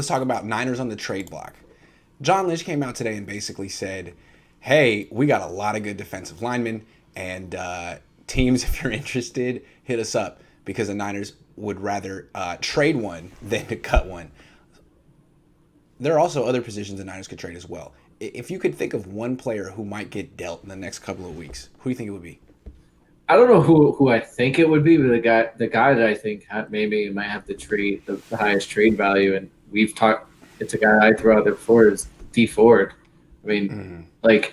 let's talk about Niners on the trade block. John Lynch came out today and basically said, "Hey, we got a lot of good defensive linemen, and teams, if you're interested, hit us up because the Niners would rather trade one than to cut one." There are also other positions the Niners could trade as well. If you could think of one player who might get dealt in the next couple of weeks, who do you think it would be? I don't know who I think it would be, but the guy that I think maybe might have the highest trade value, and we've talked. It's a guy I threw out there before is DeFord. I mean, Mm-hmm. like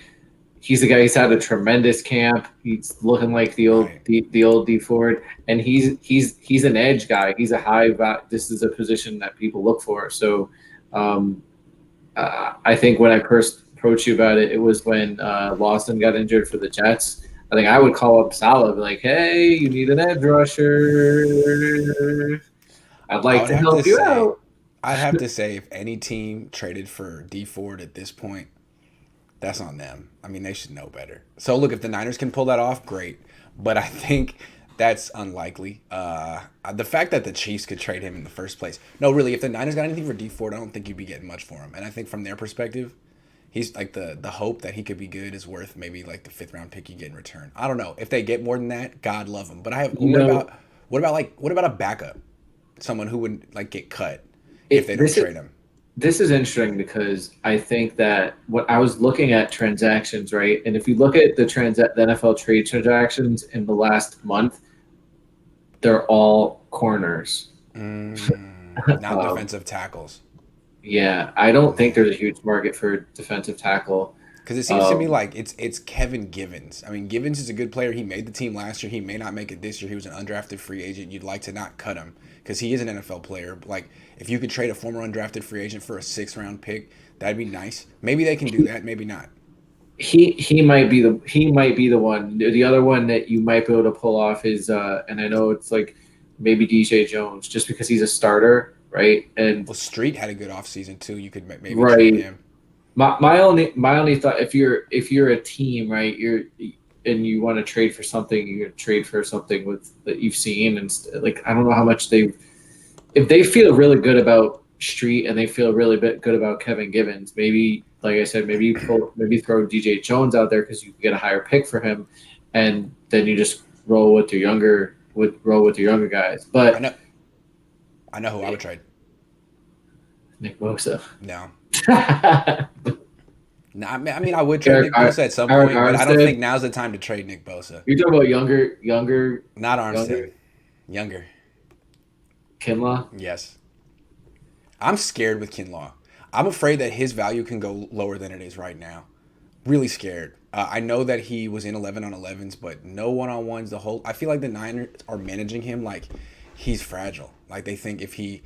he's the guy. He's had a tremendous camp. He's looking like Right. the old DeFord, and he's an edge guy. He's a This is a position that people look for. So, um, I think when I first approached you about it, it was when Lawson got injured for the Jets. I think I would call up Salah, be like, "Hey, you need an edge rusher. I'd I like would to have to help you say, out." I'd have to say, if any team traded for D Ford at this point, that's on them. I mean, they should know better. So look, if the Niners can pull that off, great. But I think that's unlikely. The fact that the Chiefs could trade him in the first place. No, really, if the Niners got anything for D Ford, I don't think you'd be getting much for him. And I think from their perspective, he's like the hope that he could be good is worth maybe like the fifth round pick you get in return. I don't know if they get more than that. God love them. But I have You know, what about a backup? Someone who would like get cut if they it don't this is trade him. this is interesting because I think that what I was looking at transactions, right? And if you look at the NFL trade transactions in the last month, they're all corners. Not Um, defensive tackles. yeah, I don't think Man. there's a huge market for defensive tackle. Because it seems to me Um, like it's Kevin Givens. I mean, Givens is a good player. He made the team last year. He may not make it this year. He was an undrafted free agent. You'd like to not cut him because he is an NFL player. Like, if you could trade a former undrafted free agent for a sixth round pick, that'd be nice. Maybe they can do that. Maybe not. he might be the one. The other one that you might be able to pull off is and I know it's like maybe DJ Jones just because he's a starter, right? And Well, Street had a good offseason too. You could maybe trade right, him. my only thought if you're a team, right, and you want to trade for something, you trade for something with that you've seen and like I don't know how much they if they feel really good about Street and they feel really good about Kevin Givens, maybe like I said, maybe throw DJ Jones out there because you can get a higher pick for him, and then you just roll with your younger guys. I But know. I know who I would trade. Nick Bosa, No. Eric, No, I mean, I would trade Nick Bosa at some Eric point, but I don't think Armstead. now's the time to trade Nick Bosa. You're talking about Not Armstead. younger Younger. Kinlaw. Yes. I'm scared with Kinlaw. I'm afraid that his value can go lower than it is right now. Really scared. I know that he was in 11 on 11s, but no one on ones. The whole. I feel like the Niners are managing him like he's fragile. Like they think if he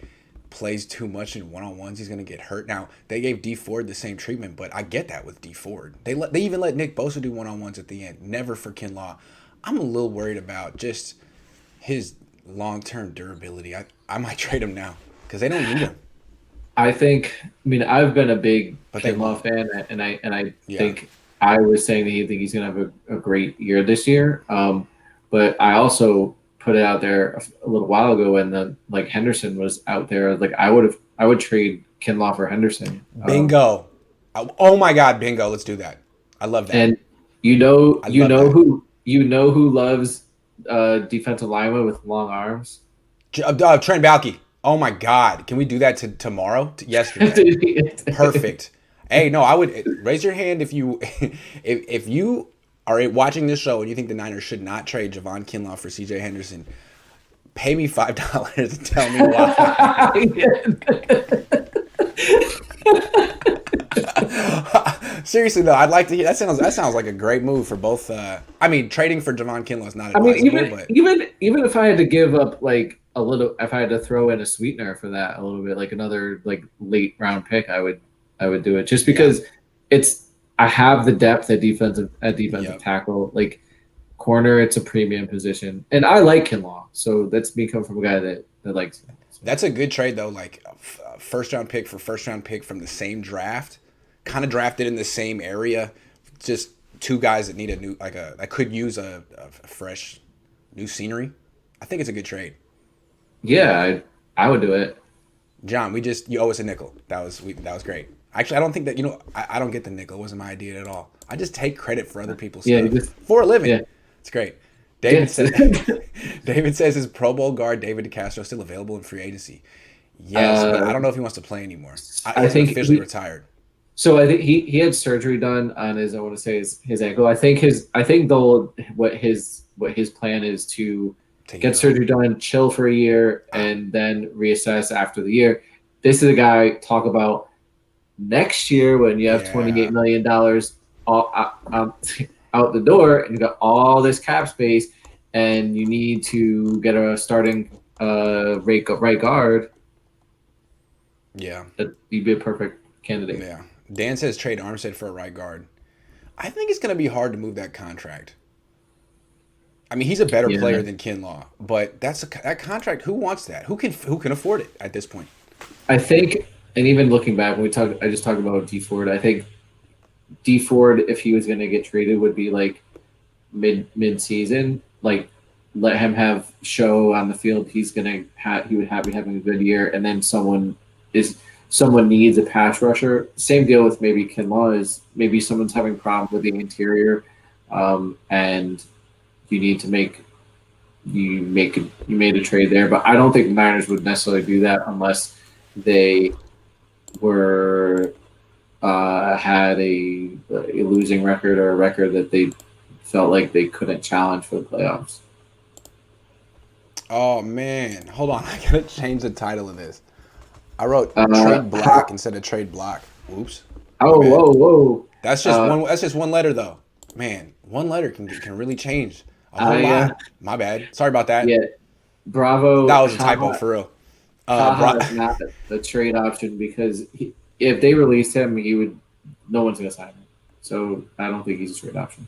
plays too much in one on ones, he's gonna get hurt. Now they gave D Ford the same treatment, but I get that with D Ford. They even let Nick Bosa do one on ones at the end. Never for Kinlaw. I'm a little worried about just his long term durability. I might trade him now because they don't need him, I mean, I've been a big but they Kinlaw won't. fan, and I Yeah. think I was saying that think he's going to have a great year this year. But I also put it out there a little while ago when the like Henderson was out there. Like I would trade Kinlaw for Henderson. Bingo. Oh my God, bingo. Let's do that. I love that. And I love that. you know who loves defensive lineman with long arms. Trent Baalke. Oh my God. Can we do that to tomorrow? Yesterday. Perfect. Hey, no, I would raise your hand if you if you are watching this show and you think the Niners should not trade Javon Kinlaw for CJ Henderson. Pay me $5 and tell me why. Seriously though, I'd like to hear that sounds like a great move for both. I mean, trading for Javon Kinlaw is not I mean, advisable, but even if I had to give up like a little, if I had to throw in a sweetener for that a little bit, like another like late round pick, I would do it just yeah, because it's I have the depth at defensive yep. tackle. Like corner, it's a premium position, and I like Kinlaw, so that's me coming from a guy that likes him. So, That's a good trade though. Like first round pick for first round pick from the same draft, kind of drafted in the same area. Just two guys that need a new like a that could use a fresh new scenery. I think it's a good trade. yeah, I would do it. John, you owe us a nickel. That was great. Actually, I don't think that I don't get the nickel. It wasn't my idea at all. I just take credit for other people's Yeah, stuff for a living. yeah. It's great. Yes. David says his Pro Bowl guard David Castro still available in free agency. Yes, but I don't know if he wants to play anymore. I He's think officially retired. So I think he had surgery done on his, I want to say his ankle. I think what his plan is to get surgery done, chill for a year, and then reassess after the year. This is a guy talk about next year when you have $28 million out the door and you got all this cap space and you need to get a starting right guard. Yeah, he'd be a perfect candidate. Yeah. Dan says trade Armstead for a right guard. I think it's going to be hard to move that contract. I mean, he's a better player than Kinlaw, but that contract. Who wants that? Who can afford it at this point? I think, and even looking back, I just talked about DeForest. I think DeForest, if he was going to get traded, would be like mid season. Like, let him have show on the field. He would be having a good year, and then someone needs a pass rusher. Same deal with maybe Kinlaw is maybe someone's having problems with the interior, and you need to you made a trade there. But I don't think the Niners would necessarily do that unless they were had a losing record or a record that they felt like they couldn't challenge for the playoffs. Oh man, hold on! I gotta change the title of this. I wrote trade black instead of trade block. Oops. Oh, whoa! That's just one. That's just one letter, though. Man, one letter can really change a whole lot. My bad. Sorry about that. Yeah, Bravo. That was a typo for real. Is not the trade option because if they released him, no one's gonna sign him. So I don't think he's a trade option.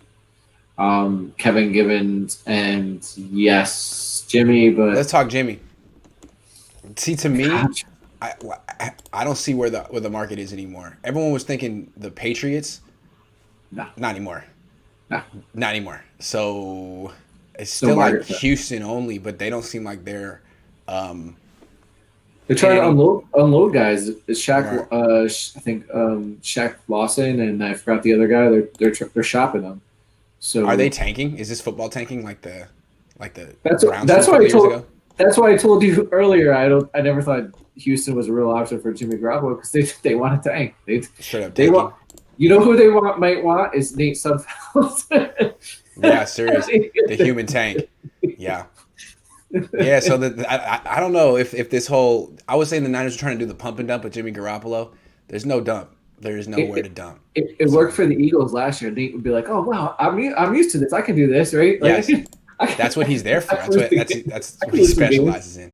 Kevin Givens and yes, Jimmy. But let's talk Jimmy. See, to me. I don't see where the market is anymore. Everyone was thinking the Patriots. No. Not anymore. No. Not anymore. So it's still like Houston only, but they don't seem like they're trying to unload guys. It's Shaq I think Shaq Lawson and I forgot the other guy. They're shopping them. So are they tanking? Is this football tanking like the That's Browns That's why I told you earlier. I never thought Houston was a real option for Jimmy Garoppolo because they want to tank. Straight up they tanking. want. You know who they might want is Nate Sudfeld. Yeah, serious. The human tank. Yeah. Yeah, so I don't know if this whole – I was saying the Niners are trying to do the pump and dump with Jimmy Garoppolo. There's no dump. There is nowhere to dump. It worked for the Eagles last year. Nate would be like, oh, wow, I'm used to this. I can do this, right? Yes. That's what he's there for. That's what he specializes in.